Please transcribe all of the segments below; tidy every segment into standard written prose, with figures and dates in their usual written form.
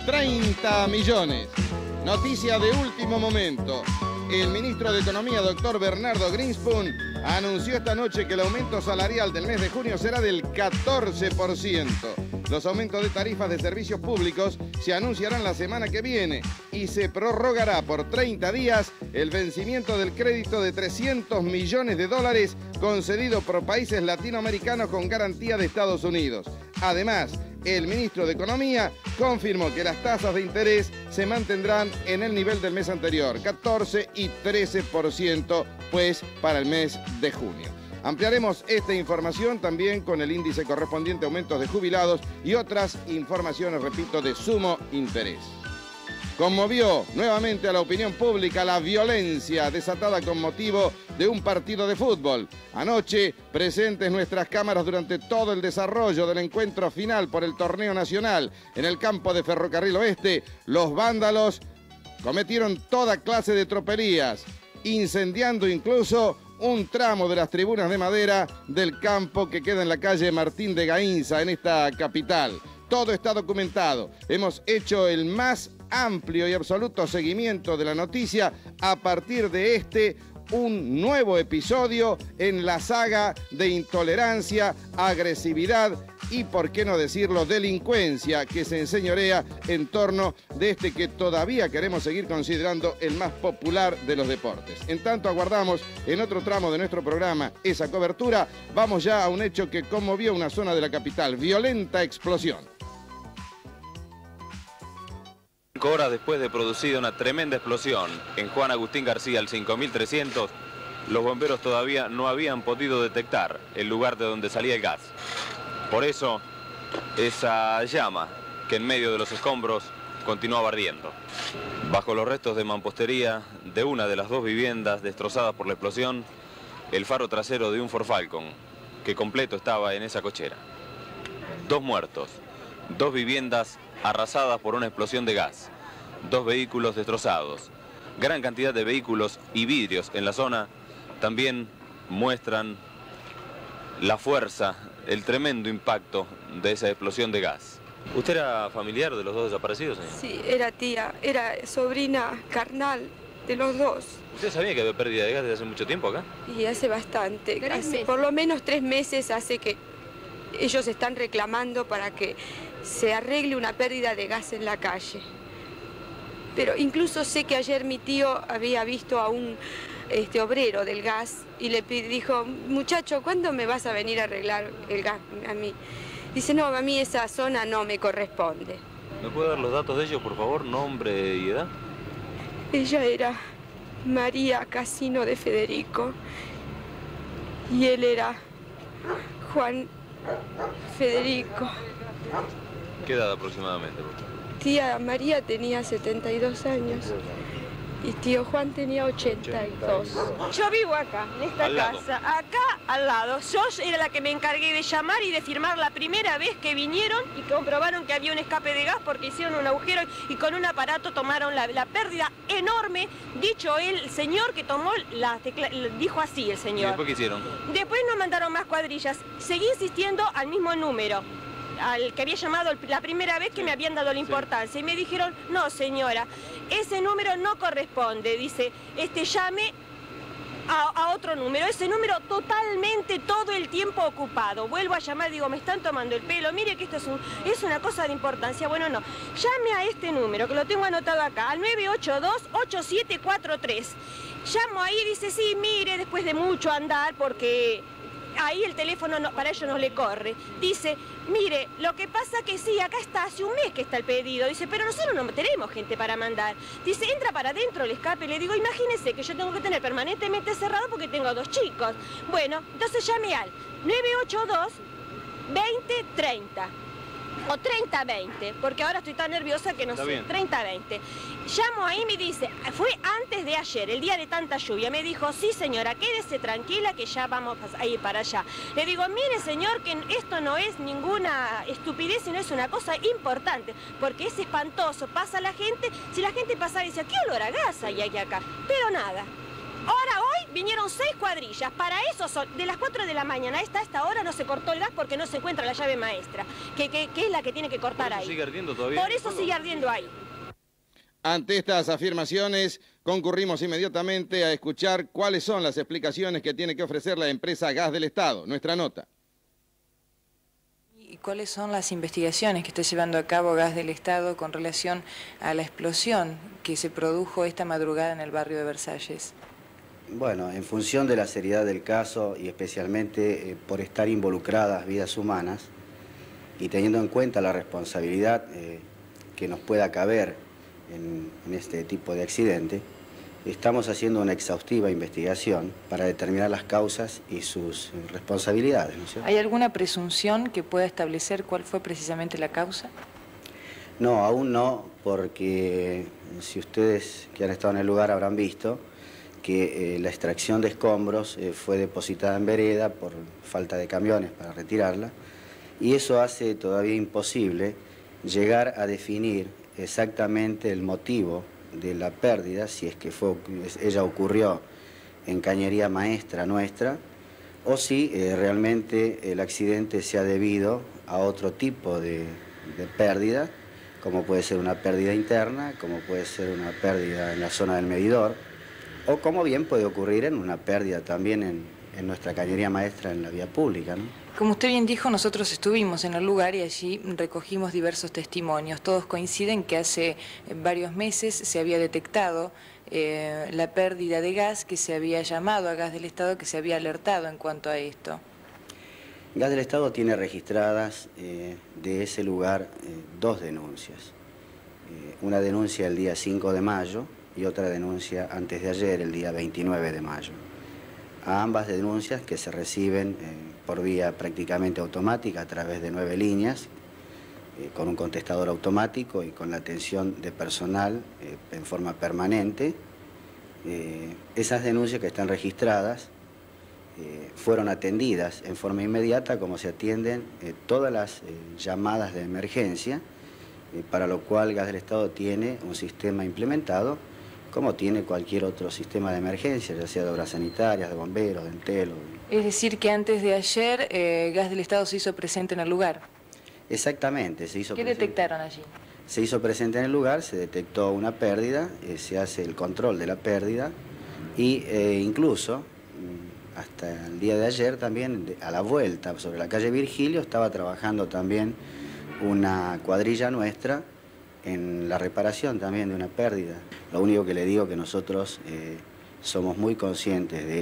30 millones. Noticia de último momento. El ministro de Economía, doctor Bernardo Grinspoon, anunció esta noche que el aumento salarial del mes de junio será del 14%. Los aumentos de tarifas de servicios públicos se anunciarán la semana que viene y se prorrogará por 30 días el vencimiento del crédito de 300 millones de dólares concedido por países latinoamericanos con garantía de Estados Unidos. Además, el ministro de Economía confirmó que las tasas de interés se mantendrán en el nivel del mes anterior, 14 y 13%, pues para el mes de junio. Ampliaremos esta información también con el índice correspondiente a aumentos de jubilados y otras informaciones, repito, de sumo interés. Conmovió nuevamente a la opinión pública la violencia desatada con motivo de un partido de fútbol. Anoche, presentes nuestras cámaras durante todo el desarrollo del encuentro final por el torneo nacional en el campo de Ferrocarril Oeste, los vándalos cometieron toda clase de tropelías, incendiando incluso un tramo de las tribunas de madera del campo que queda en la calle Martín de Gainza, en esta capital. Todo está documentado. Hemos hecho el más amplio y absoluto seguimiento de la noticia a partir de un nuevo episodio en la saga de intolerancia, agresividad y, por qué no decirlo, delincuencia que se enseñorea en torno de que todavía queremos seguir considerando el más popular de los deportes. En tanto aguardamos en otro tramo de nuestro programa esa cobertura, vamos ya a un hecho que conmovió una zona de la capital, violenta explosión. 5 horas después de producida una tremenda explosión en Juan Agustín García al 5300, los bomberos todavía no habían podido detectar el lugar de donde salía el gas. Por eso, esa llama que en medio de los escombros continuaba ardiendo. Bajo los restos de mampostería de una de las dos viviendas destrozadas por la explosión, el faro trasero de un Ford Falcon, que completo estaba en esa cochera. 2 muertos, 2 viviendas arrasadas por una explosión de gas, 2 vehículos destrozados. Gran cantidad de vehículos y vidrios en la zona también muestran la fuerza, el tremendo impacto de esa explosión de gas. ¿Usted era familiar de los dos desaparecidos, señor? Sí, era tía, era sobrina carnal de los dos. ¿Usted sabía que había pérdida de gas desde hace mucho tiempo acá? Y hace bastante, por lo menos 3 meses hace que ellos están reclamando para que se arregle una pérdida de gas en la calle. Pero incluso sé que ayer mi tío había visto a un obrero del gas y le dijo, muchacho, ¿cuándo me vas a venir a arreglar el gas a mí? Dice, no, a mí esa zona no me corresponde. ¿Me puede dar los datos de ellos, por favor? Nombre y edad. Ella era María Casino de Federico y él era Juan Federico. ¿Qué edad aproximadamente? Tía María tenía 72 años y tío Juan tenía 82. Yo vivo acá, en esta casa, acá al lado. Yo era la que me encargué de llamar y de firmar la primera vez que vinieron y comprobaron que había un escape de gas porque hicieron un agujero y con un aparato tomaron la pérdida enorme. Dicho el señor que tomó la tecla, dijo así el señor. ¿Y después qué hicieron? Después nos mandaron más cuadrillas. Seguí insistiendo al mismo número, al que había llamado la primera vez que me habían dado la importancia. Y me dijeron, no señora, ese número no corresponde. Dice, llame a otro número. Ese número totalmente todo el tiempo ocupado. Vuelvo a llamar, digo, me están tomando el pelo. Mire que esto es una cosa de importancia. Bueno, no. Llame a este número, que lo tengo anotado acá, al 982-8743. Llamo ahí y dice, sí, mire, después de mucho andar, porque ahí el teléfono para ellos no le corre. Dice, mire, lo que pasa que sí, acá está, hace un mes que está el pedido. Dice, pero nosotros no tenemos gente para mandar. Dice, entra para adentro el escape. Le digo, imagínese que yo tengo que tener permanentemente cerrado porque tengo 2 chicos. Bueno, entonces llame al 982-2030. O 3020, porque ahora estoy tan nerviosa que no sé, 3020. Llamo ahí y me dice, fue antes de ayer, el día de tanta lluvia. Me dijo, sí señora, quédese tranquila que ya vamos a ir para allá. Le digo, mire señor, que esto no es ninguna estupidez, sino es una cosa importante, porque es espantoso, pasa la gente, si la gente pasa y dice, ¿qué olor a gas hay aquí acá? Pero nada. Ahora, hoy vinieron 6 cuadrillas. Para eso son, de las 4 de la mañana hasta esta hora no se cortó el gas porque no se encuentra la llave maestra, que es la que tiene que cortar ahí. ¿Sigue ardiendo todavía? Por eso sigue ardiendo ahí. Ante estas afirmaciones, concurrimos inmediatamente a escuchar cuáles son las explicaciones que tiene que ofrecer la empresa Gas del Estado. Nuestra nota. ¿Y cuáles son las investigaciones que está llevando a cabo Gas del Estado con relación a la explosión que se produjo esta madrugada en el barrio de Versalles? Bueno, en función de la seriedad del caso y especialmente por estar involucradas vidas humanas y teniendo en cuenta la responsabilidad que nos pueda caber en este tipo de accidente, estamos haciendo una exhaustiva investigación para determinar las causas y sus responsabilidades, ¿no es cierto? ¿Hay alguna presunción que pueda establecer cuál fue precisamente la causa? No, aún no, porque si ustedes que han estado en el lugar habrán visto que la extracción de escombros fue depositada en vereda por falta de camiones para retirarla, y eso hace todavía imposible llegar a definir exactamente el motivo de la pérdida, si es que ella ocurrió en cañería maestra nuestra, o si realmente el accidente se ha debido a otro tipo de pérdida, como puede ser una pérdida interna, como puede ser una pérdida en la zona del medidor, o como bien puede ocurrir en una pérdida también en nuestra cañería maestra en la vía pública, ¿no? Como usted bien dijo, nosotros estuvimos en el lugar y allí recogimos diversos testimonios. Todos coinciden que hace varios meses se había detectado la pérdida de gas, que se había llamado a Gas del Estado, que se había alertado en cuanto a esto. Gas del Estado tiene registradas de ese lugar 2 denuncias. Una denuncia el día 5 de mayo y otra denuncia antes de ayer, el día 29 de mayo. A ambas denuncias que se reciben por vía prácticamente automática a través de 9 líneas, con un contestador automático y con la atención de personal en forma permanente. Esas denuncias que están registradas fueron atendidas en forma inmediata como se atienden todas las llamadas de emergencia, para lo cual Gas del Estado tiene un sistema implementado como tiene cualquier otro sistema de emergencia, ya sea de obras sanitarias, de bomberos, de Entel. Es decir, que antes de ayer Gas del Estado se hizo presente en el lugar. Exactamente, se hizo ¿Qué presente. detectaron allí? Se hizo presente en el lugar, se detectó una pérdida, se hace el control de la pérdida y incluso hasta el día de ayer también, a la vuelta sobre la calle Virgilio, estaba trabajando también una cuadrilla nuestra en la reparación también de una pérdida. Lo único que le digo es que nosotros somos muy conscientes de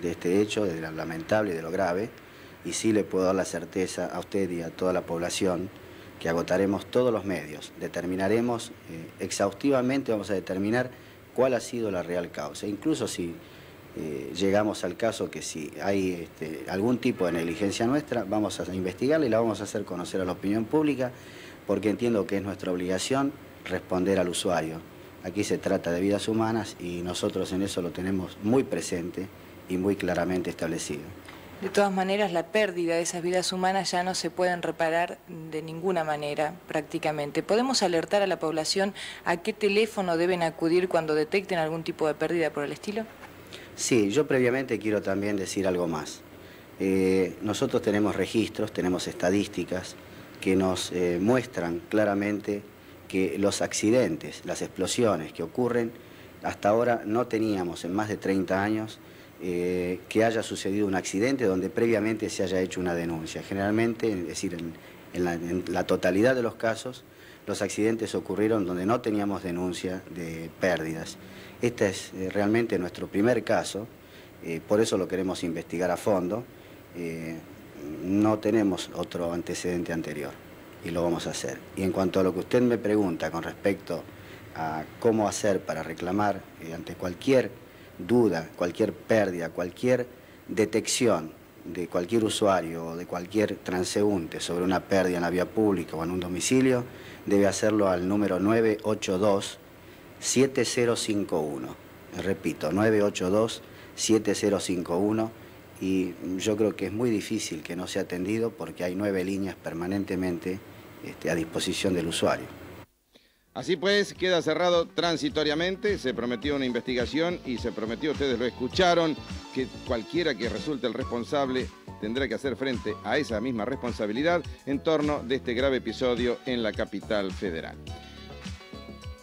este hecho, de lo lamentable y de lo grave, y sí le puedo dar la certeza a usted y a toda la población que agotaremos todos los medios, determinaremos exhaustivamente, vamos a determinar cuál ha sido la real causa. Incluso si llegamos al caso que si hay algún tipo de negligencia nuestra, vamos a investigarla y la vamos a hacer conocer a la opinión pública, porque entiendo que es nuestra obligación responder al usuario. Aquí se trata de vidas humanas y nosotros en eso lo tenemos muy presente y muy claramente establecido. De todas maneras, la pérdida de esas vidas humanas ya no se pueden reparar de ninguna manera, prácticamente. ¿Podemos alertar a la población a qué teléfono deben acudir cuando detecten algún tipo de pérdida por el estilo? Sí, yo previamente quiero también decir algo más. Nosotros tenemos registros, tenemos estadísticas que nos muestran claramente que los accidentes, las explosiones que ocurren, hasta ahora no teníamos en más de 30 años que haya sucedido un accidente donde previamente se haya hecho una denuncia. Generalmente, es decir, en la totalidad de los casos, los accidentes ocurrieron donde no teníamos denuncia de pérdidas. Este es realmente nuestro primer caso, por eso lo queremos investigar a fondo. No tenemos otro antecedente anterior y lo vamos a hacer. Y en cuanto a lo que usted me pregunta con respecto a cómo hacer para reclamar ante cualquier duda, cualquier pérdida, cualquier detección de cualquier usuario o de cualquier transeúnte sobre una pérdida en la vía pública o en un domicilio, debe hacerlo al número 982-7051. Repito, 982-7051. Y yo creo que es muy difícil que no sea atendido porque hay 9 líneas permanentemente a disposición del usuario. Así pues, queda cerrado transitoriamente, se prometió una investigación y se prometió, ustedes lo escucharon, que cualquiera que resulte el responsable tendrá que hacer frente a esa misma responsabilidad en torno de este grave episodio en la capital federal.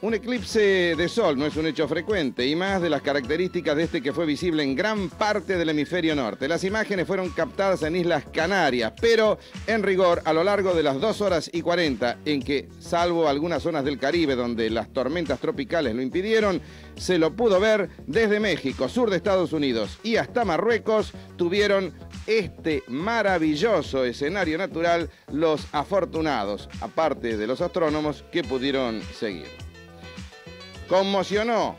Un eclipse de sol no es un hecho frecuente y más de las características de este que fue visible en gran parte del hemisferio norte. Las imágenes fueron captadas en Islas Canarias, pero en rigor a lo largo de las 2 horas y 40 en que, salvo algunas zonas del Caribe donde las tormentas tropicales lo impidieron, se lo pudo ver desde México, sur de Estados Unidos y hasta Marruecos, tuvieron este maravilloso escenario natural los afortunados, aparte de los astrónomos que pudieron seguir. Conmocionó,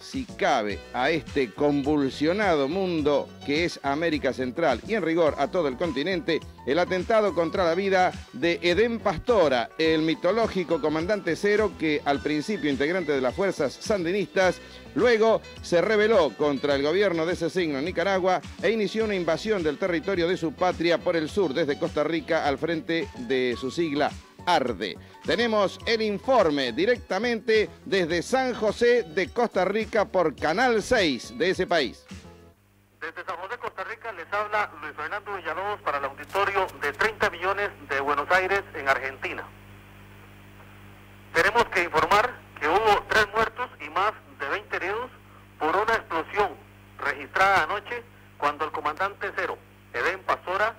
si cabe, a este convulsionado mundo que es América Central y en rigor a todo el continente, el atentado contra la vida de Edén Pastora, el mitológico comandante cero que al principio integrante de las fuerzas sandinistas, luego se rebeló contra el gobierno de ese signo en Nicaragua e inició una invasión del territorio de su patria por el sur desde Costa Rica al frente de su sigla ARDE. Tenemos el informe directamente desde San José de Costa Rica por Canal 6 de ese país. Desde San José, Costa Rica, les habla Luis Fernando Villalobos para el auditorio de 30 millones de Buenos Aires, en Argentina. Tenemos que informar que hubo 3 muertos y más de 20 heridos por una explosión registrada anoche cuando el comandante cero, Edén Pastora,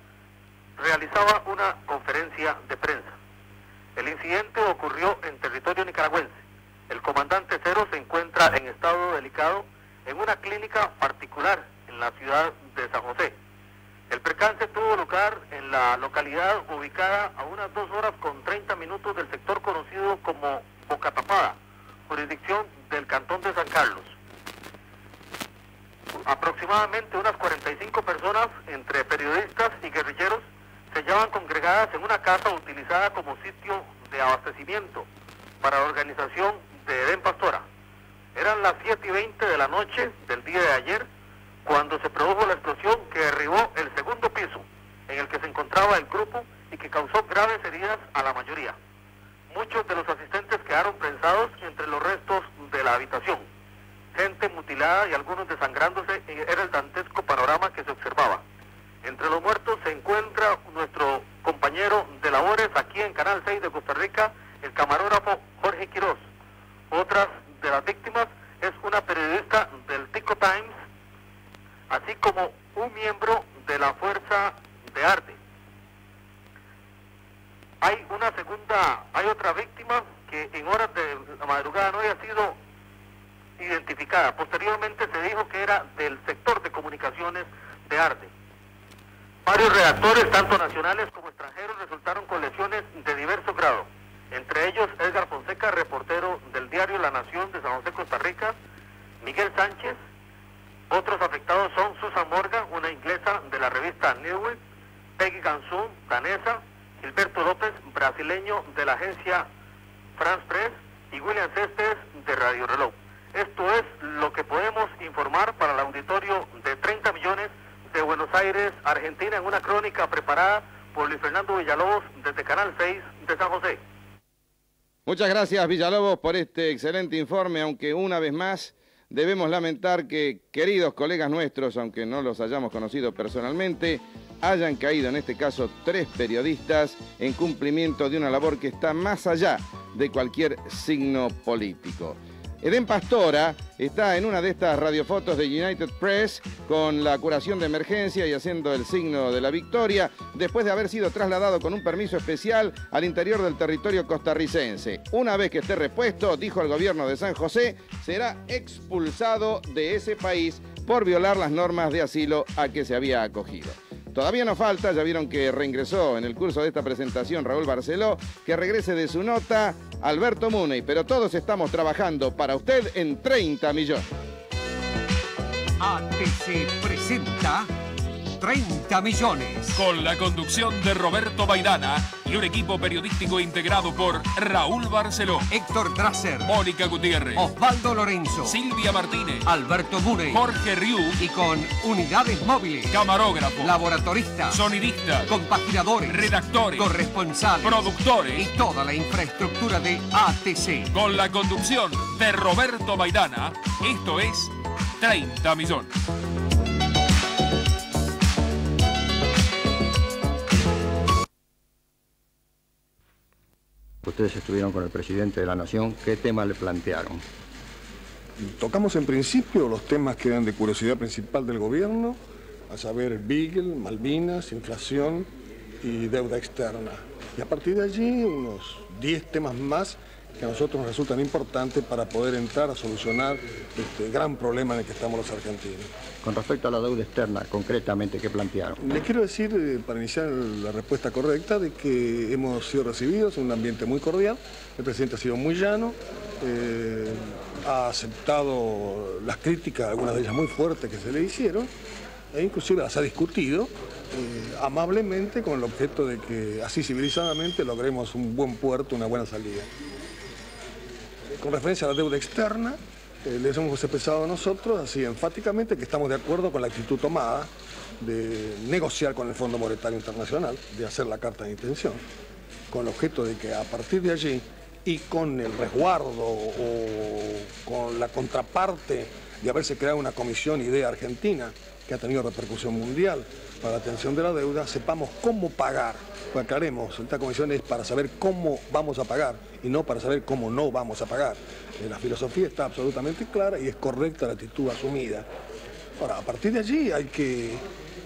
realizaba una conferencia de prensa. El incidente ocurrió en territorio nicaragüense. El comandante cero se encuentra en estado delicado en una clínica particular en la ciudad de San José. El percance tuvo lugar en la localidad ubicada a unas 2 horas con 30 minutos del sector conocido como Boca Tapada, jurisdicción del Cantón de San Carlos. Aproximadamente unas 45 personas, entre periodistas y guerrilleros, se hallaban congregadas en una casa utilizada como sitio de abastecimiento para la organización de Edén Pastora. Eran las 7:20 de la noche del día de ayer cuando se produjo la explosión que derribó el segundo piso en el que se encontraba el grupo y que causó graves heridas a la mayoría. Muchos de los asistentes quedaron prensados entre los restos de la habitación. Gente mutilada y algunos desangrándose era el dantesco panorama que se observaba. Entre los muertos se encuentra nuestro compañero de labores aquí en Canal 6 de Costa Rica, el camarógrafo Jorge Quiroz. Otras de las víctimas es una periodista del Tico Times, así como un miembro de la Fuerza de ARDE. Hay otra víctima que en horas de la madrugada no había sido identificada. Posteriormente se dijo que era del sector de comunicaciones de ARDE. Varios redactores, tanto nacionales como extranjeros, resultaron con lesiones de diverso grado. Entre ellos, Edgar Fonseca, reportero del diario La Nación de San José, Costa Rica, Miguel Sánchez. Otros afectados son Susan Morgan, una inglesa de la revista Newsweek, Peggy Gansun, danesa, Gilberto López, brasileño de la agencia France Press, y William Cestes de Radio Reloj. Esto es lo que podemos informar para el auditorio de 30 millones de Buenos Aires, Argentina, en una crónica preparada por Luis Fernando Villalobos desde Canal 6 de San José. Muchas gracias, Villalobos, por este excelente informe, aunque una vez más debemos lamentar que queridos colegas nuestros, aunque no los hayamos conocido personalmente, hayan caído en este caso 3 periodistas en cumplimiento de una labor que está más allá de cualquier signo político. Edén Pastora está en una de estas radiofotos de United Press con la curación de emergencia y haciendo el signo de la victoria después de haber sido trasladado con un permiso especial al interior del territorio costarricense. Una vez que esté repuesto, dijo el gobierno de San José, será expulsado de ese país por violar las normas de asilo a que se había acogido. Todavía no falta, ya vieron que reingresó en el curso de esta presentación Raúl Barceló, que regrese de su nota Alberto Muney, pero todos estamos trabajando para usted en 30 millones. ATC presenta 30 millones. Con la conducción de Roberto Baidana y un equipo periodístico integrado por Raúl Barceló, Héctor Tracer, Mónica Gutiérrez, Osvaldo Lorenzo, Silvia Martínez, Alberto Mune, Jorge Riu y con unidades móviles, camarógrafos, laboratoristas, sonidistas, compaginadores, redactores, corresponsales, productores y toda la infraestructura de ATC. Con la conducción de Roberto Baidana, esto es 30 millones. Ustedes estuvieron con el presidente de la Nación, ¿qué tema le plantearon? Tocamos en principio los temas que eran de curiosidad principal del gobierno, a saber Beagle, Malvinas, inflación y deuda externa. Y a partir de allí unos 10 temas más que a nosotros nos resultan importantes para poder entrar a solucionar este gran problema en el que estamos los argentinos. Con respecto a la deuda externa, concretamente, ¿qué plantearon? Les quiero decir, para iniciar la respuesta correcta, de que hemos sido recibidos en un ambiente muy cordial. El presidente ha sido muy llano, ha aceptado las críticas, algunas de ellas muy fuertes que se le hicieron, e inclusive las ha discutido amablemente con el objeto de que así civilizadamente logremos un buen puerto, una buena salida. Con referencia a la deuda externa, les hemos expresado nosotros así enfáticamente que estamos de acuerdo con la actitud tomada de negociar con el Fondo Monetario Internacional, de hacer la carta de intención, con el objeto de que a partir de allí y con el resguardo o con la contraparte de haberse creado una comisión IDEA Argentina que ha tenido repercusión mundial para la atención de la deuda, sepamos cómo pagar. Pues aclaremos, esta comisión es para saber cómo vamos a pagar y no para saber cómo no vamos a pagar. La filosofía está absolutamente clara y es correcta la actitud asumida. Ahora, a partir de allí hay que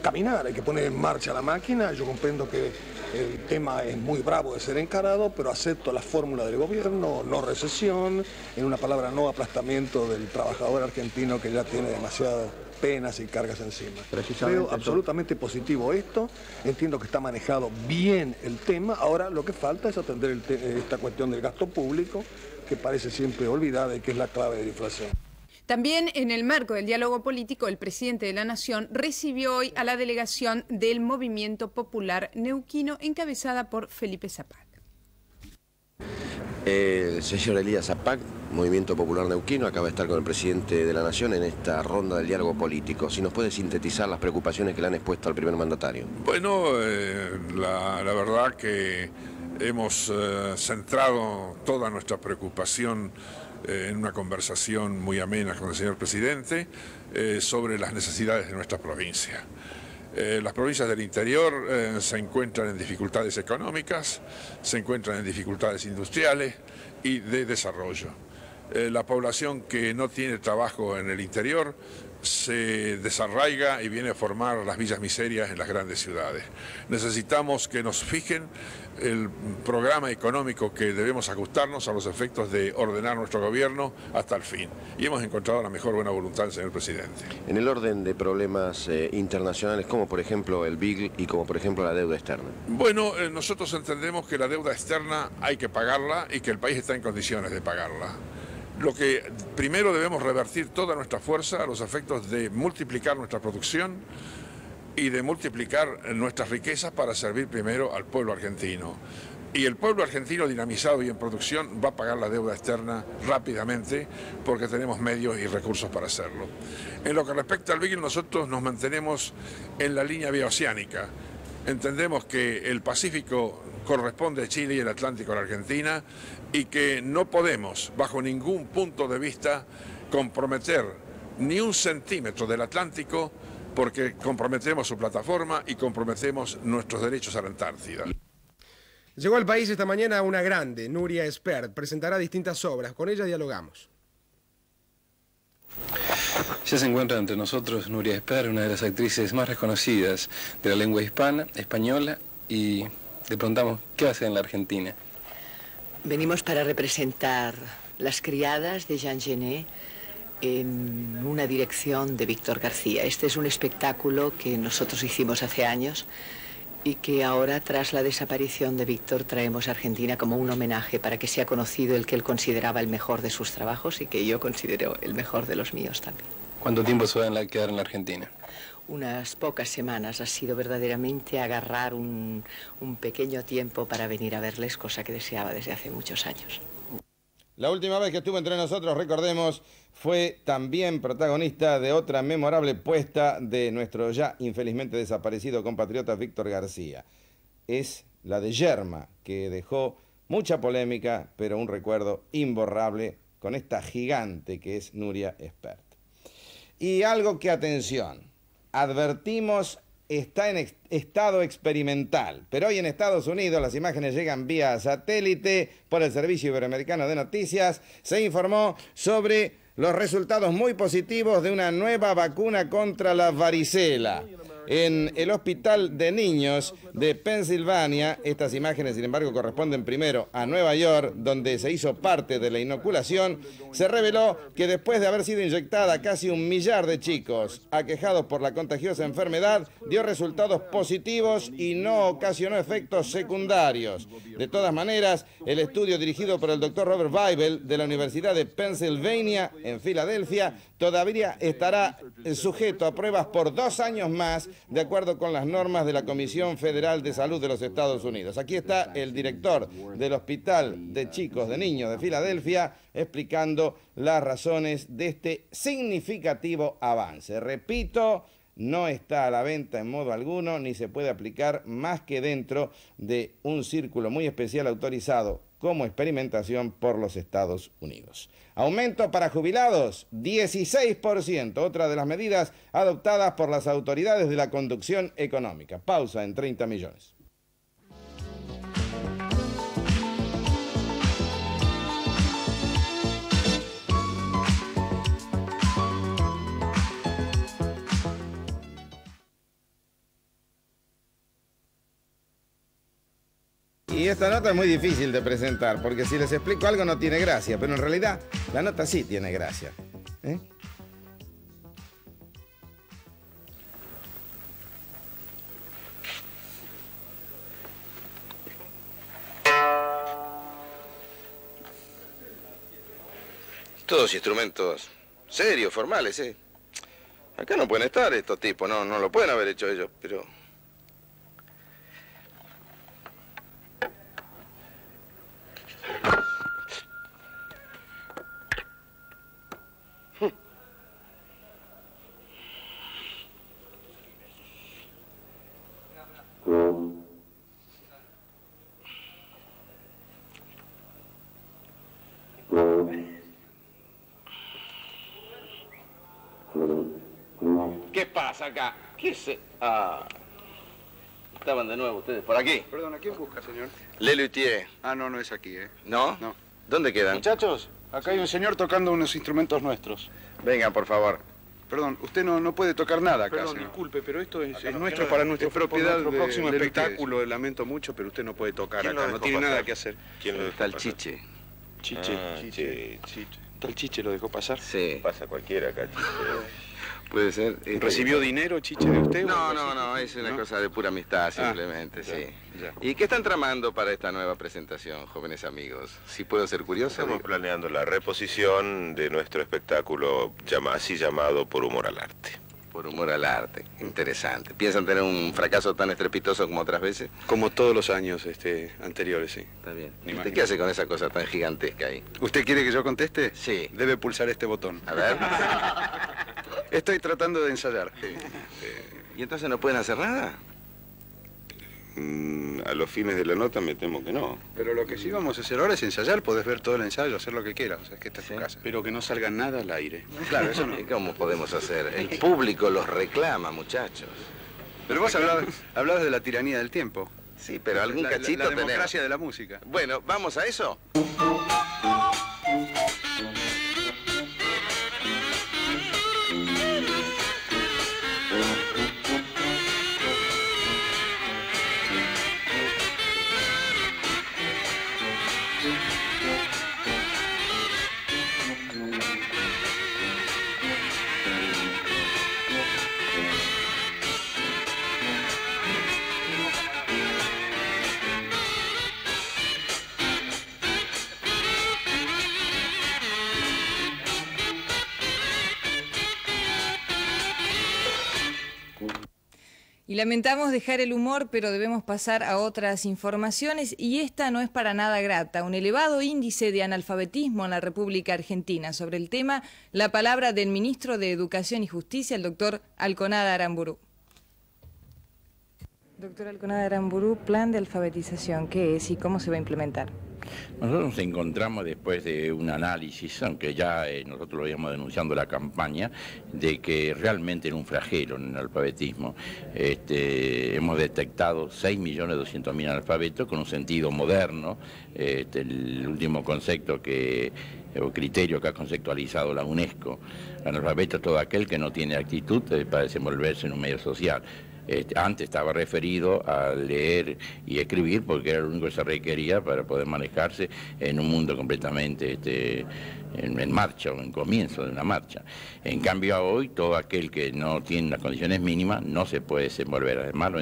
caminar, hay que poner en marcha la máquina. Yo comprendo que el tema es muy bravo de ser encarado, pero acepto la fórmula del gobierno, no recesión, en una palabra, no aplastamiento del trabajador argentino que ya tiene demasiadas penas y cargas encima. Veo absolutamente positivo esto, entiendo que está manejado bien el tema, ahora lo que falta es atender esta cuestión del gasto público, que parece siempre olvidada y que es la clave de la inflación. También en el marco del diálogo político, el presidente de la Nación recibió hoy a la delegación del Movimiento Popular Neuquino, encabezada por Felipe Zapac. El señor Elías Zapac, Movimiento Popular Neuquino, acaba de estar con el presidente de la Nación en esta ronda del diálogo político. Si nos puede sintetizar las preocupaciones que le han expuesto al primer mandatario. Bueno, la verdad que hemos centrado toda nuestra preocupación en una conversación muy amena con el señor presidente sobre las necesidades de nuestra provincia. Las provincias del interior se encuentran en dificultades económicas, se encuentran en dificultades industriales y de desarrollo. La población que no tiene trabajo en el interior se desarraiga y viene a formar las villas miserias en las grandes ciudades. Necesitamos que nos fijen el programa económico que debemos ajustarnos a los efectos de ordenar nuestro gobierno hasta el fin. Y hemos encontrado la mejor buena voluntad del señor presidente. En el orden de problemas internacionales, como por ejemplo el Beagle y como por ejemplo la deuda externa. Bueno, nosotros entendemos que la deuda externa hay que pagarla y que el país está en condiciones de pagarla. Lo que primero debemos revertir toda nuestra fuerza a los efectos de multiplicar nuestra producción y de multiplicar nuestras riquezas para servir primero al pueblo argentino. Y el pueblo argentino dinamizado y en producción va a pagar la deuda externa rápidamente porque tenemos medios y recursos para hacerlo. En lo que respecta al Beagle, nosotros nos mantenemos en la línea bioceánica. Entendemos que el Pacífico corresponde a Chile y el Atlántico a la Argentina y que no podemos, bajo ningún punto de vista, comprometer ni un centímetro del Atlántico porque comprometemos su plataforma y comprometemos nuestros derechos a la Antártida. Llegó al país esta mañana una grande, Nuria Espert, presentará distintas obras, con ella dialogamos. Ya se encuentra entre nosotros Nuria Espert, una de las actrices más reconocidas de la lengua hispana, española, y le preguntamos, ¿qué hace en la Argentina? Venimos para representar Las criadas de Jean Genet en una dirección de Víctor García. Este es un espectáculo que nosotros hicimos hace años y que ahora, tras la desaparición de Víctor, traemos a Argentina como un homenaje para que sea conocido el que él consideraba el mejor de sus trabajos y que yo considero el mejor de los míos también. ¿Cuánto tiempo se va a quedar en la Argentina? unas pocas semanas. Ha sido verdaderamente agarrar un pequeño tiempo para venir a verles, cosa que deseaba desde hace muchos años. La última vez que estuvo entre nosotros, recordemos, fue también protagonista de otra memorable puesta de nuestro ya infelizmente desaparecido compatriota Víctor García. Es la de Yerma, que dejó mucha polémica, pero un recuerdo imborrable con esta gigante que es Nuria Espert. Y algo que, atención, advertimos, está en estado experimental, pero hoy en Estados Unidos las imágenes llegan vía satélite por el Servicio Iberoamericano de Noticias. Se informó sobre los resultados muy positivos de una nueva vacuna contra la varicela. En el Hospital de Niños de Pensilvania, estas imágenes, sin embargo, corresponden primero a Nueva York, donde se hizo parte de la inoculación. Se reveló que después de haber sido inyectada casi 1 millar de chicos aquejados por la contagiosa enfermedad, dio resultados positivos y no ocasionó efectos secundarios. De todas maneras, el estudio dirigido por el doctor Robert Weibel de la Universidad de Pennsylvania en Filadelfia todavía estará sujeto a pruebas por 2 años más, de acuerdo con las normas de la Comisión Federal de Salud de los Estados Unidos. Aquí está el director del Hospital de Chicos de Niños de Filadelfia explicando las razones de este significativo avance. Repito, no está a la venta en modo alguno, ni se puede aplicar más que dentro de un círculo muy especial autorizado como experimentación por los Estados Unidos. Aumento para jubilados, 16%, otra de las medidas adoptadas por las autoridades de la conducción económica. Pausa en 30 millones. Y esta nota es muy difícil de presentar, porque si les explico algo no tiene gracia, pero en realidad la nota sí tiene gracia. Todos instrumentos serios, formales, ¿eh? Acá no pueden estar estos tipos, no lo pueden haber hecho ellos, pero... ¿Qué pasa acá? ¿Qué se...? Ah, estaban de nuevo ustedes por aquí. Perdón, ¿a quién busca, señor? Lelutier. Ah, no es aquí, ¿eh? ¿No? No. ¿Dónde quedan? Muchachos, acá hay un señor tocando unos instrumentos nuestros. Vengan, por favor. Perdón, usted no puede tocar nada acá, Perdón, señor. disculpe, pero esto es nuestro para nuestra propiedad, nuestro próximo de espectáculo. Lamento mucho, pero usted no puede tocar acá. No tiene nada que hacer. ¿Quién lo Está el Chiche. Chiche. ¿Tal Chiche lo dejó pasar? Sí. Pasa cualquiera acá, Chiche. Puede ser. ¿Recibió dinero, Chiche, de usted? No, es una cosa de pura amistad, simplemente, sí. Ya. ¿Y qué están tramando para esta nueva presentación, jóvenes amigos? Si puedo ser curioso. Estamos planeando la reposición de nuestro espectáculo así llamado Por Humor al Arte. Por Humor al Arte, interesante. ¿Piensan tener un fracaso tan estrepitoso como otras veces? Como todos los años anteriores, sí. Está bien. ¿Usted qué hace con esa cosa tan gigantesca ahí? ¿Usted quiere que yo conteste? Sí. Debe pulsar este botón. A ver. Estoy tratando de ensayar. ¿Y entonces no pueden hacer nada? A los fines de la nota me temo que no. Pero lo que sí vamos a hacer ahora es ensayar. Podés ver todo el ensayo, hacer lo que quieras. O sea, es que esta es tu casa. Pero que no salga nada al aire. Claro, eso no. ¿Y cómo podemos hacer? El público los reclama, muchachos. Pero vos hablabas de la tiranía del tiempo. Sí, pero algún cachito la democracia tenemos. de la música. Bueno, ¿vamos a eso? Y lamentamos dejar el humor, pero debemos pasar a otras informaciones, y esta no es para nada grata. Un elevado índice de analfabetismo en la República Argentina. Sobre el tema, la palabra del ministro de Educación y Justicia, el doctor Alconada Aramburu. Doctor Alconada Aramburu, plan de alfabetización, ¿qué es y cómo se va a implementar? Nosotros nos encontramos después de un análisis, aunque ya nosotros lo íbamos denunciando la campaña, de que realmente era un flagelo en el alfabetismo. Hemos detectado 6.200.000 analfabetos con un sentido moderno. El último concepto o criterio que ha conceptualizado la UNESCO, analfabeto es todo aquel que no tiene actitud para desenvolverse en un medio social. Antes estaba referido a leer y escribir porque era lo único que se requería para poder manejarse en un mundo completamente en marcha o en comienzo de una marcha. En cambio hoy todo aquel que no tiene las condiciones mínimas no se puede desenvolver. Además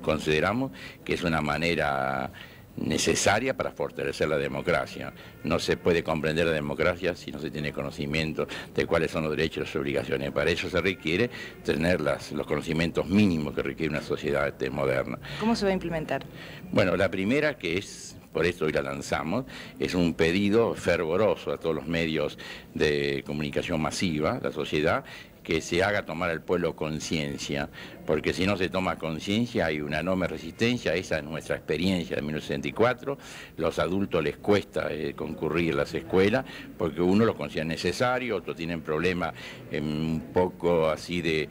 consideramos que es una manera necesaria para fortalecer la democracia. No se puede comprender la democracia si no se tiene conocimiento de cuáles son los derechos y las obligaciones. Para eso se requiere tener los conocimientos mínimos que requiere una sociedad moderna. ¿Cómo se va a implementar? Bueno, la primera, que es, por eso hoy la lanzamos, es un pedido fervoroso a todos los medios de comunicación masiva, la sociedad, que se haga tomar al pueblo conciencia, porque si no se toma conciencia hay una enorme resistencia. Esa es nuestra experiencia de 1964, los adultos les cuesta concurrir a las escuelas, porque uno lo considera necesario, otros tienen problemas un poco así de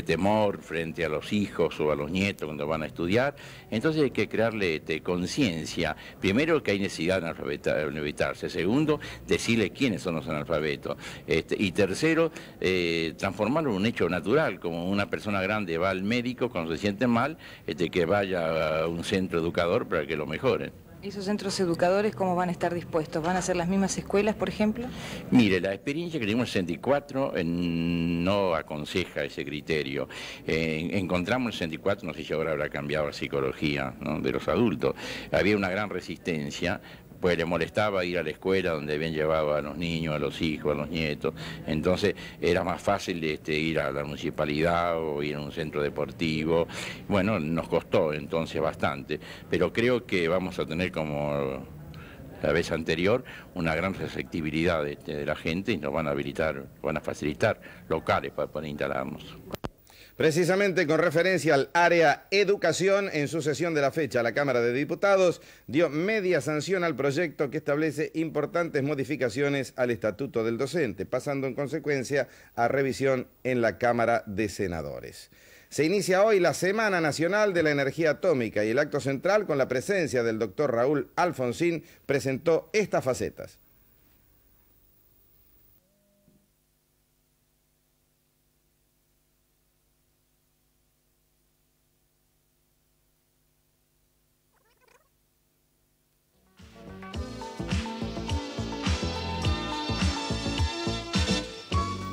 temor frente a los hijos o a los nietos cuando van a estudiar. Entonces hay que crearle conciencia, primero que hay necesidad de analfabetarse, segundo, decirle quiénes son los analfabetos, y tercero, transformarlo en un hecho natural, como una persona grande va al médico cuando se siente mal, que vaya a un centro educador para que lo mejoren. ¿Esos centros educadores cómo van a estar dispuestos? ¿Van a ser las mismas escuelas, por ejemplo? Mire, la experiencia que tuvimos en el 64 no aconseja ese criterio. Encontramos en el 64, no sé si ahora habrá cambiado la psicología, ¿no?, de los adultos. Había una gran resistencia, pues le molestaba ir a la escuela donde habían llevado a los niños, a los hijos, a los nietos. Entonces era más fácil ir a la municipalidad o ir a un centro deportivo. Bueno, nos costó entonces bastante, pero creo que vamos a tener, como la vez anterior, una gran receptibilidad de la gente, y nos van a habilitar, van a facilitar locales para poder instalarnos. Precisamente con referencia al área educación, en su sesión de la fecha, la Cámara de Diputados dio media sanción al proyecto que establece importantes modificaciones al Estatuto del Docente, pasando en consecuencia a revisión en la Cámara de Senadores. Se inicia hoy la Semana Nacional de la Energía Atómica y el acto central, con la presencia del doctor Raúl Alfonsín, presentó estas facetas.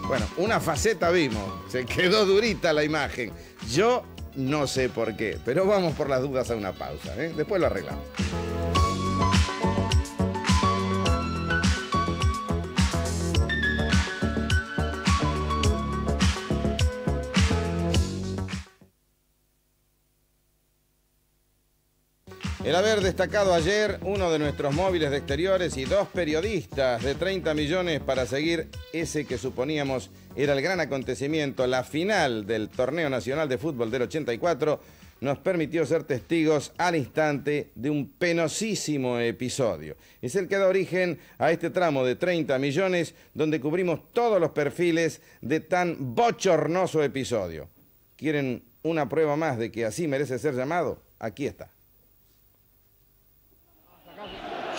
Bueno, una faceta vimos, se quedó durita la imagen. Yo no sé por qué, pero vamos por las dudas a una pausa, ¿eh? Después lo arreglamos. El haber destacado ayer uno de nuestros móviles de exteriores y dos periodistas de 30 millones para seguir ese que suponíamos era el gran acontecimiento, la final del Torneo Nacional de Fútbol del 84, nos permitió ser testigos al instante de un penosísimo episodio. Es el que da origen a este tramo de 30 millones donde cubrimos todos los perfiles de tan bochornoso episodio. ¿Quieren una prueba más de que así merece ser llamado? Aquí está.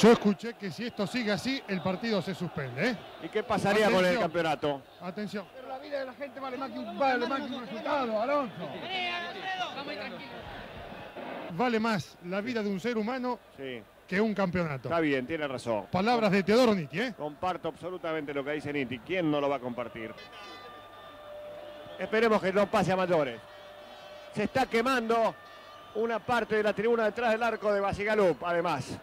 Yo escuché que si esto sigue así, el partido se suspende, ¿eh? ¿Y qué pasaría con el campeonato? Atención. Pero la vida de la gente vale más que un resultado, Alonso. Vale más la vida de un ser humano que un campeonato. Está bien, tiene razón. Palabras de Teodoro Nitti, ¿eh? Comparto absolutamente lo que dice Nitti. ¿Quién no lo va a compartir? Esperemos que no pase a mayores. Se está quemando una parte de la tribuna detrás del arco de Basigalup, además.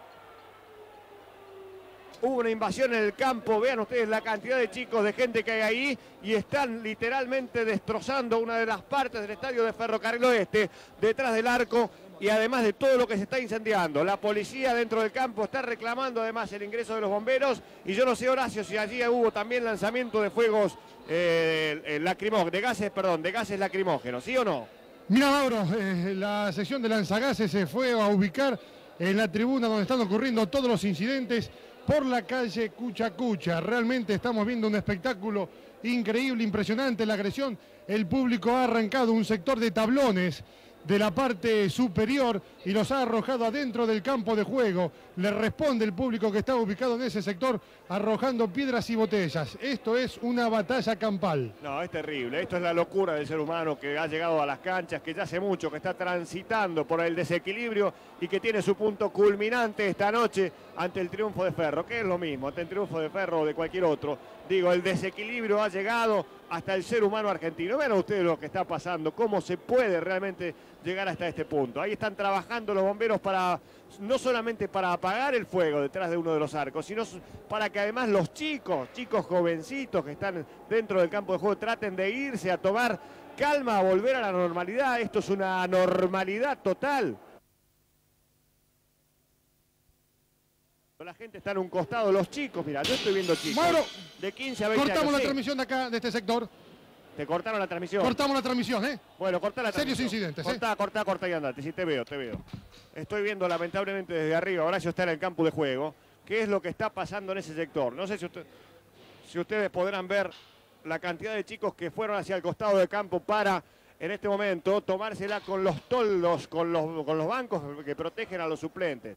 hubo una invasión en el campo. Vean ustedes la cantidad de chicos, de gente que hay ahí, y están literalmente destrozando una de las partes del estadio de Ferrocarril Oeste, detrás del arco, y además de todo lo que se está incendiando. La policía dentro del campo está reclamando además el ingreso de los bomberos, y yo no sé, Horacio, si allí hubo también lanzamiento de fuegos de gases lacrimógenos, ¿sí o no? Mira, Mauro, la sección de lanzagases se fue a ubicar en la tribuna donde están ocurriendo todos los incidentes por la calle Cuchacucha. Realmente estamos viendo un espectáculo increíble, impresionante la agresión. El público ha arrancado un sector de tablones de la parte superior y los ha arrojado adentro del campo de juego. Le responde el público que está ubicado en ese sector arrojando piedras y botellas. Esto es una batalla campal. No, es terrible. Esto es la locura del ser humano que ha llegado a las canchas, que ya hace mucho, que está transitando por el desequilibrio y que tiene su punto culminante esta noche ante el triunfo de Ferro, que es lo mismo, ante el triunfo de Ferro o de cualquier otro. Digo, el desequilibrio ha llegado hasta el ser humano argentino. Vean ustedes lo que está pasando, cómo se puede realmente llegar hasta este punto. Ahí están trabajando los bomberos para, no solamente para apagar el fuego detrás de uno de los arcos, sino para que además los chicos jovencitos que están dentro del campo de juego traten de irse a tomar calma, a volver a la normalidad. Esto es una anormalidad total. La gente está en un costado, los chicos, mira, yo estoy viendo chicos. Mauro, de 15 a 20 cortamos años. la transmisión de acá, de este sector. ¿Te cortaron la transmisión? Cortamos la transmisión, ¿eh? Bueno, cortá la transmisión. Serios incidentes, Cortá y andate. Sí, te veo. Estoy viendo lamentablemente desde arriba. Horacio está en el campo de juego. ¿Qué es lo que está pasando en ese sector? No sé si ustedes podrán ver la cantidad de chicos que fueron hacia el costado del campo para, en este momento, tomársela con los toldos, con los bancos que protegen a los suplentes.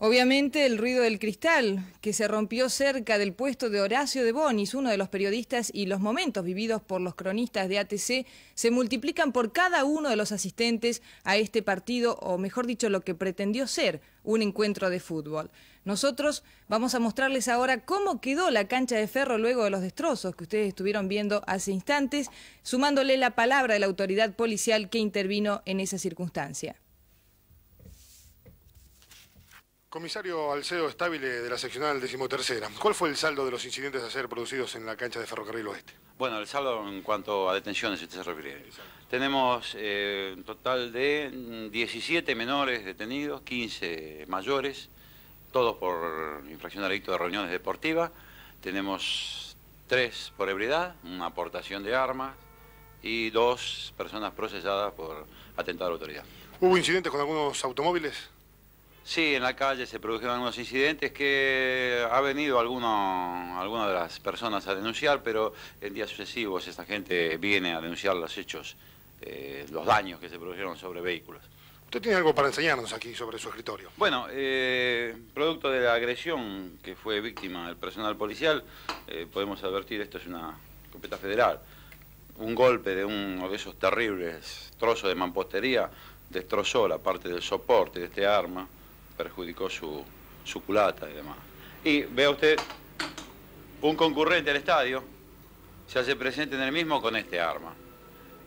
Obviamente el ruido del cristal que se rompió cerca del puesto de Horacio de Bonis, uno de los periodistas, y los momentos vividos por los cronistas de ATC se multiplican por cada uno de los asistentes a este partido, o mejor dicho, lo que pretendió ser un encuentro de fútbol. Nosotros vamos a mostrarles ahora cómo quedó la cancha de Ferro luego de los destrozos que ustedes estuvieron viendo hace instantes, sumándole la palabra de la autoridad policial que intervino en esa circunstancia. Comisario Alcedo Stabile de la seccional 13ª. ¿Cuál fue el saldo de los incidentes ayer producidos en la cancha de Ferrocarril Oeste? Bueno, el saldo en cuanto a detenciones, si usted se refiere. Tenemos un total de 17 menores detenidos, 15 mayores, todos por infracción al delito de reuniones deportivas. Tenemos 3 por ebriedad, una aportación de armas y 2 personas procesadas por atentado a la autoridad. ¿Hubo incidentes con algunos automóviles? Sí, en la calle se produjeron algunos incidentes que ha venido alguna de las personas a denunciar, pero en días sucesivos esta gente viene a denunciar los hechos, los daños que se produjeron sobre vehículos. Usted tiene algo para enseñarnos aquí sobre su escritorio. Bueno, producto de la agresión que fue víctima del personal policial, podemos advertir, esto es una escopeta federal, un golpe de uno de esos terribles trozos de mampostería destrozó la parte del soporte de este arma, perjudicó su culata y demás. Y vea usted, un concurrente al estadio se hace presente en el mismo con este arma.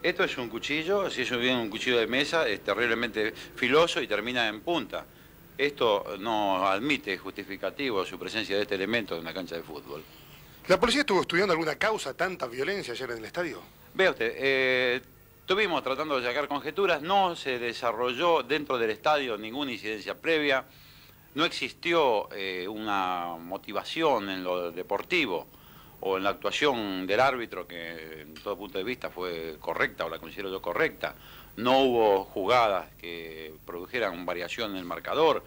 Esto es un cuchillo, si es bien un cuchillo de mesa, es terriblemente filoso y termina en punta. Esto no admite justificativo su presencia de este elemento en una cancha de fútbol. ¿La policía estuvo estudiando alguna causa, tanta violencia ayer en el estadio? Vea usted, estuvimos tratando de sacar conjeturas, no se desarrolló dentro del estadio ninguna incidencia previa, no existió una motivación en lo deportivo o en la actuación del árbitro, que en todo punto de vista fue correcta o la considero yo correcta, no hubo jugadas que produjeran variación en el marcador,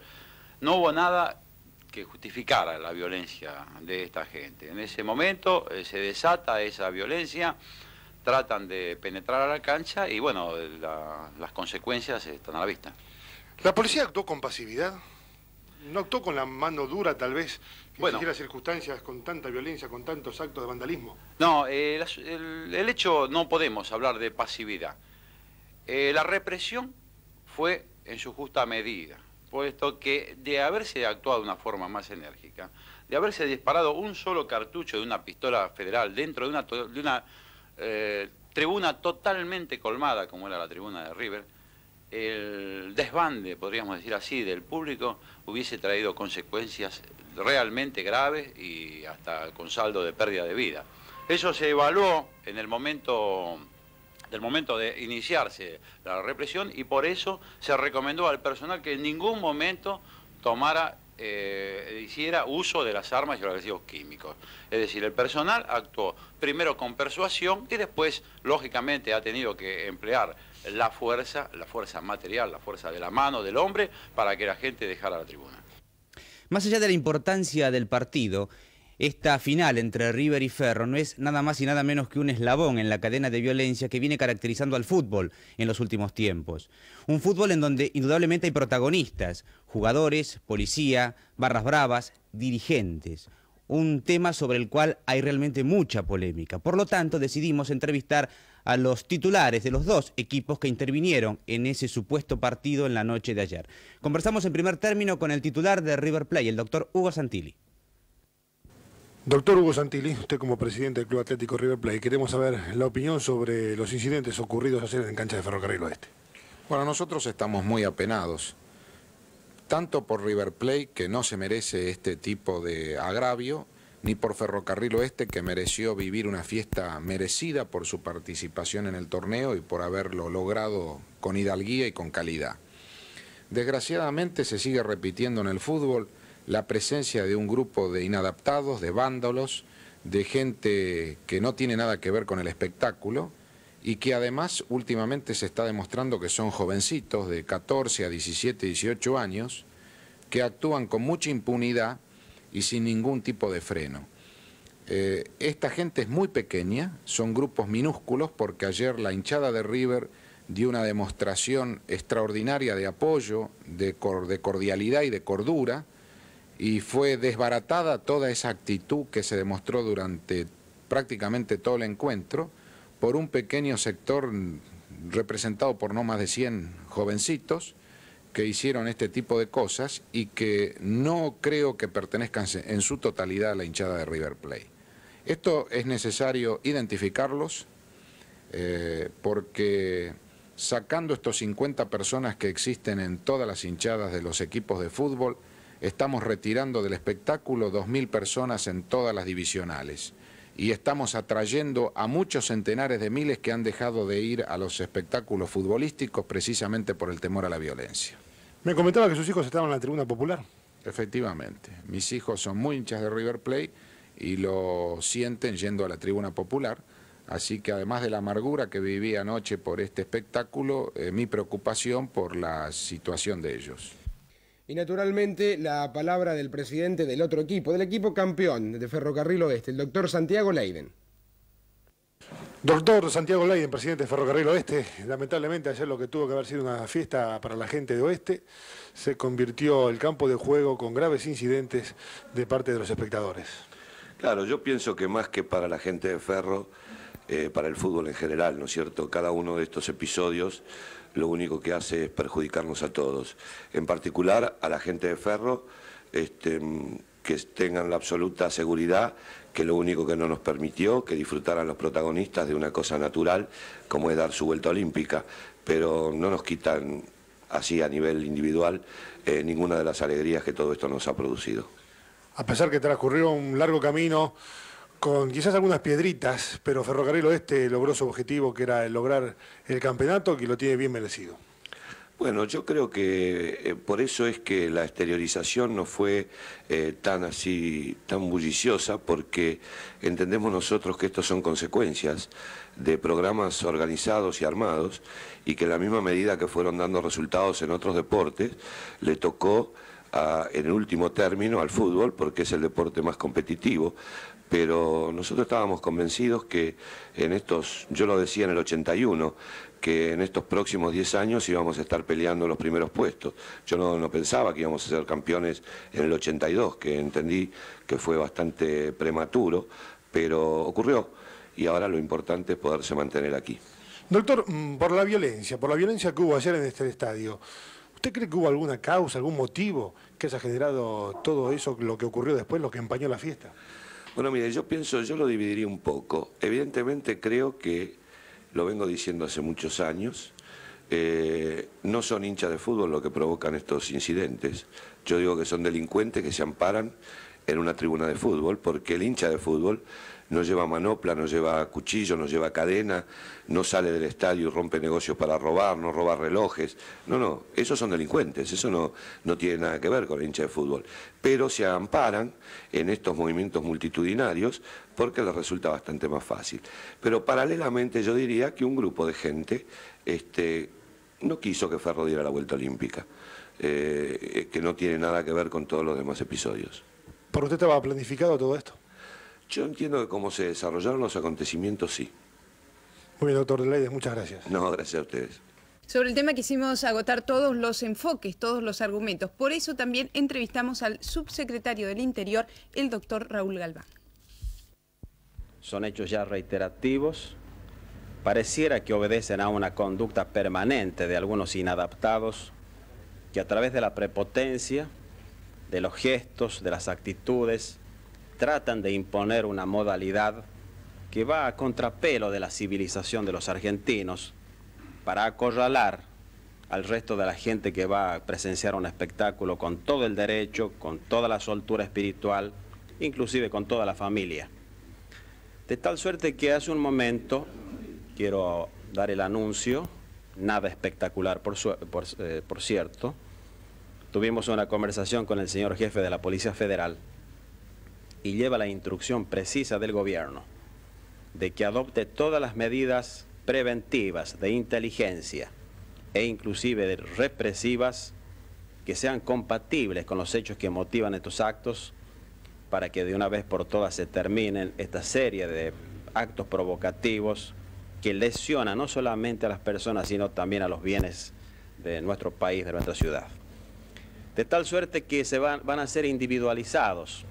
no hubo nada que justificara la violencia de esta gente. En ese momento se desata esa violencia, tratan de penetrar a la cancha y bueno, las consecuencias están a la vista. ¿La policía actuó con pasividad? ¿No actuó con la mano dura tal vez, que bueno, exigieran circunstancias con tanta violencia, con tantos actos de vandalismo? No, el hecho no podemos hablar de pasividad. La represión fue en su justa medida, puesto que de haberse actuado de una forma más enérgica, de haberse disparado un solo cartucho de una pistola federal dentro de una tribuna totalmente colmada, como era la tribuna de River, el desbande, podríamos decir así, del público hubiese traído consecuencias realmente graves y hasta con saldo de pérdida de vida. Eso se evaluó en el momento de iniciarse la represión y por eso se recomendó al personal que en ningún momento hiciera uso de las armas y los agresivos químicos. Es decir, el personal actuó primero con persuasión y después, lógicamente, ha tenido que emplear la fuerza material, la fuerza de la mano del hombre para que la gente dejara la tribuna. Más allá de la importancia del partido, esta final entre River y Ferro no es nada más y nada menos que un eslabón en la cadena de violencia que viene caracterizando al fútbol en los últimos tiempos. Un fútbol en donde indudablemente hay protagonistas, jugadores, policía, barras bravas, dirigentes. Un tema sobre el cual hay realmente mucha polémica. Por lo tanto, decidimos entrevistar a los titulares de los dos equipos que intervinieron en ese supuesto partido en la noche de ayer. Conversamos en primer término con el titular de River Plate, el doctor Hugo Santilli. Doctor Hugo Santilli, usted como presidente del Club Atlético River Plate, queremos saber la opinión sobre los incidentes ocurridos ayer en cancha de Ferrocarril Oeste. Bueno, nosotros estamos muy apenados, tanto por River Plate, que no se merece este tipo de agravio, ni por Ferrocarril Oeste, que mereció vivir una fiesta merecida por su participación en el torneo y por haberlo logrado con hidalguía y con calidad. Desgraciadamente se sigue repitiendo en el fútbol la presencia de un grupo de inadaptados, de vándalos, de gente que no tiene nada que ver con el espectáculo y que además últimamente se está demostrando que son jovencitos de 14 a 17, 18 años que actúan con mucha impunidad y sin ningún tipo de freno. Esta gente es muy pequeña, son grupos minúsculos porque ayer la hinchada de River dio una demostración extraordinaria de apoyo, de cordialidad y de cordura, y fue desbaratada toda esa actitud que se demostró durante prácticamente todo el encuentro por un pequeño sector representado por no más de 100 jovencitos que hicieron este tipo de cosas y que no creo que pertenezcan en su totalidad a la hinchada de River Plate. Esto es necesario identificarlos porque sacando estos 50 personas que existen en todas las hinchadas de los equipos de fútbol, estamos retirando del espectáculo 2.000 personas en todas las divisionales y estamos atrayendo a muchos centenares de miles que han dejado de ir a los espectáculos futbolísticos precisamente por el temor a la violencia. Me comentaba que sus hijos estaban en la tribuna popular. Efectivamente, mis hijos son muy hinchas de River Plate y lo sienten yendo a la tribuna popular, así que además de la amargura que viví anoche por este espectáculo, mi preocupación por la situación de ellos. Y naturalmente la palabra del presidente del otro equipo, del equipo campeón de Ferrocarril Oeste, el doctor Santiago Leiden. Doctor Santiago Leiden, presidente de Ferrocarril Oeste, lamentablemente ayer lo que tuvo que haber sido una fiesta para la gente de Oeste, se convirtió el campo de juego con graves incidentes de parte de los espectadores. Claro, yo pienso que más que para la gente de Ferro, para el fútbol en general, ¿no es cierto? Cada uno de estos episodios lo único que hace es perjudicarnos a todos. En particular a la gente de Ferro, que tengan la absoluta seguridad que lo único que no nos permitió que disfrutaran los protagonistas de una cosa natural como es dar su vuelta olímpica, pero no nos quitan así a nivel individual ninguna de las alegrías que todo esto nos ha producido. A pesar que transcurrió un largo camino con quizás algunas piedritas, pero Ferrocarril Oeste logró su objetivo, que era el lograr el campeonato, que lo tiene bien merecido. Bueno, yo creo que por eso es que la exteriorización no fue tan bulliciosa, porque entendemos nosotros que estos son consecuencias de programas organizados y armados, y que en la misma medida que fueron dando resultados en otros deportes, le tocó en el último término al fútbol, porque es el deporte más competitivo. Pero nosotros estábamos convencidos que en estos, yo lo decía en el 81, que en estos próximos 10 años íbamos a estar peleando los primeros puestos. Yo no pensaba que íbamos a ser campeones en el 82, que entendí que fue bastante prematuro, pero ocurrió y ahora lo importante es poderse mantener aquí. Doctor, por la violencia que hubo ayer en este estadio, ¿usted cree que hubo alguna causa, algún motivo que haya generado todo eso, lo que ocurrió después, lo que empañó la fiesta? Bueno, mire, yo lo dividiría un poco. Evidentemente creo que, lo vengo diciendo hace muchos años, no son hinchas de fútbol lo que provocan estos incidentes. Yo digo que son delincuentes que se amparan en una tribuna de fútbol, porque el hincha de fútbol no lleva manopla, no lleva cuchillo, no lleva cadena, no sale del estadio y rompe negocios para robar, no roba relojes. No, esos son delincuentes, eso no tiene nada que ver con el hincha de fútbol. Pero se amparan en estos movimientos multitudinarios porque les resulta bastante más fácil. Pero paralelamente yo diría que un grupo de gente no quiso que Ferro diera la vuelta olímpica, que no tiene nada que ver con todos los demás episodios. ¿Por usted estaba planificado todo esto? Yo entiendo que como se desarrollaron los acontecimientos, sí. Muy bien, doctor de Leides, muchas gracias. No, gracias a ustedes. Sobre el tema quisimos agotar todos los enfoques, todos los argumentos. Por eso también entrevistamos al subsecretario del Interior, el doctor Raúl Galván. Son hechos ya reiterativos. Pareciera que obedecen a una conducta permanente de algunos inadaptados que a través de la prepotencia, de los gestos, de las actitudes, tratan de imponer una modalidad que va a contrapelo de la civilización de los argentinos para acorralar al resto de la gente que va a presenciar un espectáculo con todo el derecho, con toda la soltura espiritual, inclusive con toda la familia. De tal suerte que hace un momento, quiero dar el anuncio, nada espectacular por cierto, tuvimos una conversación con el señor jefe de la Policía Federal y lleva la instrucción precisa del gobierno de que adopte todas las medidas preventivas de inteligencia e inclusive de represivas que sean compatibles con los hechos que motivan estos actos para que de una vez por todas se terminen esta serie de actos provocativos que lesionan no solamente a las personas sino también a los bienes de nuestro país, de nuestra ciudad. De tal suerte que van a ser individualizados.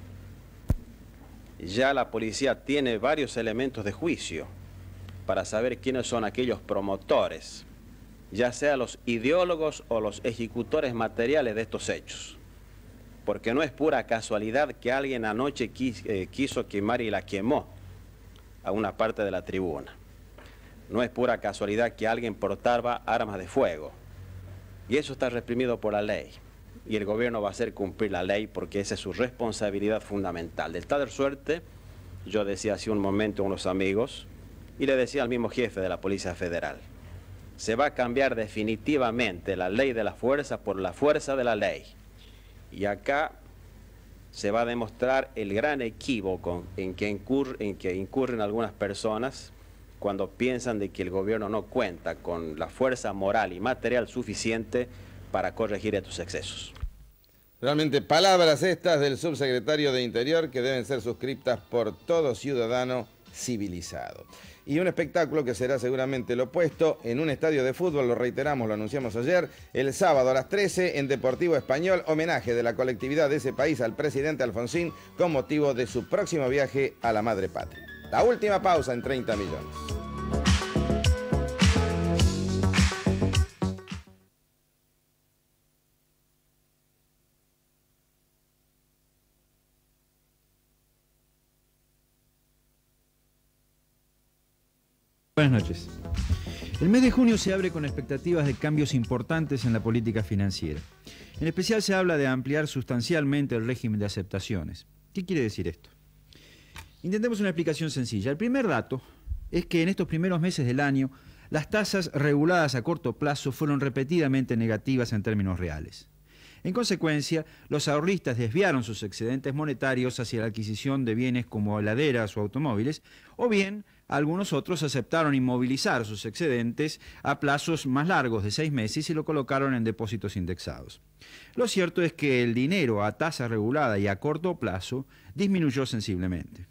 Ya la policía tiene varios elementos de juicio para saber quiénes son aquellos promotores, ya sea los ideólogos o los ejecutores materiales de estos hechos. Porque no es pura casualidad que alguien anoche quiso quemar y la quemó a una parte de la tribuna. No es pura casualidad que alguien portaba armas de fuego. Y eso está reprimido por la ley. Y el gobierno va a hacer cumplir la ley porque esa es su responsabilidad fundamental. De tal suerte, yo decía hace un momento a unos amigos, y le decía al mismo jefe de la Policía Federal, se va a cambiar definitivamente la ley de la fuerza por la fuerza de la ley. Y acá se va a demostrar el gran equívoco en que incurren algunas personas cuando piensan de que el gobierno no cuenta con la fuerza moral y material suficiente para corregir estos excesos. Realmente palabras estas del subsecretario de Interior que deben ser suscriptas por todo ciudadano civilizado. Y un espectáculo que será seguramente lo opuesto en un estadio de fútbol, lo reiteramos, lo anunciamos ayer, el sábado a las 13 en Deportivo Español, homenaje de la colectividad de ese país al presidente Alfonsín con motivo de su próximo viaje a la madre patria. La última pausa en 30 millones. Buenas noches. El mes de junio se abre con expectativas de cambios importantes en la política financiera. En especial se habla de ampliar sustancialmente el régimen de aceptaciones. ¿Qué quiere decir esto? Intentemos una explicación sencilla. El primer dato es que en estos primeros meses del año las tasas reguladas a corto plazo fueron repetidamente negativas en términos reales. En consecuencia, los ahorristas desviaron sus excedentes monetarios hacia la adquisición de bienes como heladeras o automóviles, o bien algunos otros aceptaron inmovilizar sus excedentes a plazos más largos de 6 meses y lo colocaron en depósitos indexados. Lo cierto es que el dinero a tasa regulada y a corto plazo disminuyó sensiblemente.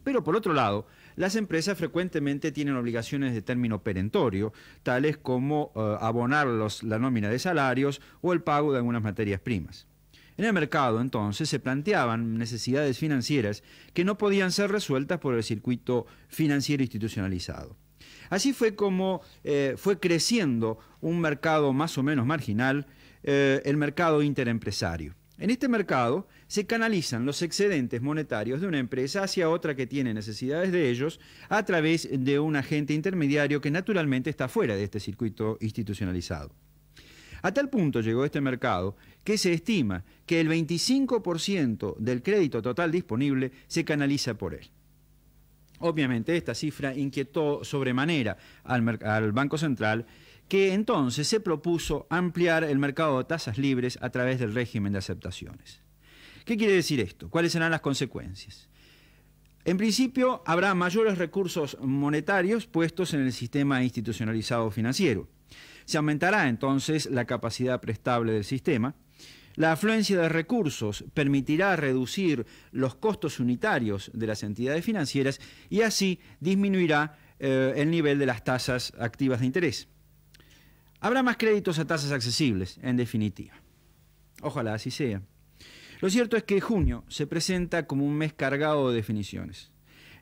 Pero por otro lado, las empresas frecuentemente tienen obligaciones de término perentorio, tales como abonar la nómina de salarios o el pago de algunas materias primas. En el mercado, entonces, se planteaban necesidades financieras que no podían ser resueltas por el circuito financiero institucionalizado. Así fue como fue creciendo un mercado más o menos marginal, el mercado interempresario. En este mercado se canalizan los excedentes monetarios de una empresa hacia otra que tiene necesidades de ellos a través de un agente intermediario que naturalmente está fuera de este circuito institucionalizado. A tal punto llegó este mercado que se estima que el 25% del crédito total disponible se canaliza por él. Obviamente esta cifra inquietó sobremanera al Banco Central, que entonces se propuso ampliar el mercado de tasas libres a través del régimen de aceptaciones. ¿Qué quiere decir esto? ¿Cuáles serán las consecuencias? En principio, habrá mayores recursos monetarios puestos en el sistema institucionalizado financiero. Se aumentará entonces la capacidad prestable del sistema. La afluencia de recursos permitirá reducir los costos unitarios de las entidades financieras y así disminuirá el nivel de las tasas activas de interés. Habrá más créditos a tasas accesibles, en definitiva. Ojalá así sea. Lo cierto es que junio se presenta como un mes cargado de definiciones.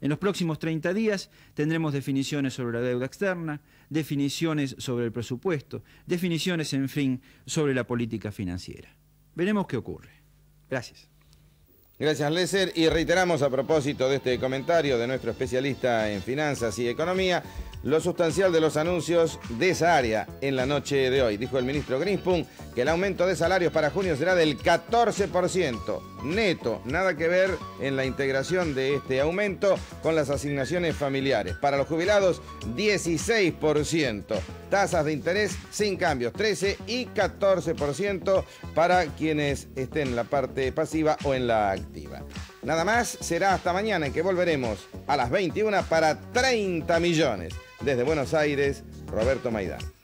En los próximos 30 días tendremos definiciones sobre la deuda externa, definiciones sobre el presupuesto, definiciones, en fin, sobre la política financiera. Veremos qué ocurre. Gracias. Gracias, Lesser. Y reiteramos a propósito de este comentario de nuestro especialista en finanzas y economía, lo sustancial de los anuncios de esa área en la noche de hoy. Dijo el ministro Greenspun que el aumento de salarios para junio será del 14% neto. Nada que ver en la integración de este aumento con las asignaciones familiares. Para los jubilados, 16%. Tasas de interés sin cambios, 13 y 14% para quienes estén en la parte pasiva o en la activa. Nada más, será hasta mañana en que volveremos a las 21 para 30 millones. Desde Buenos Aires, Roberto Maidán.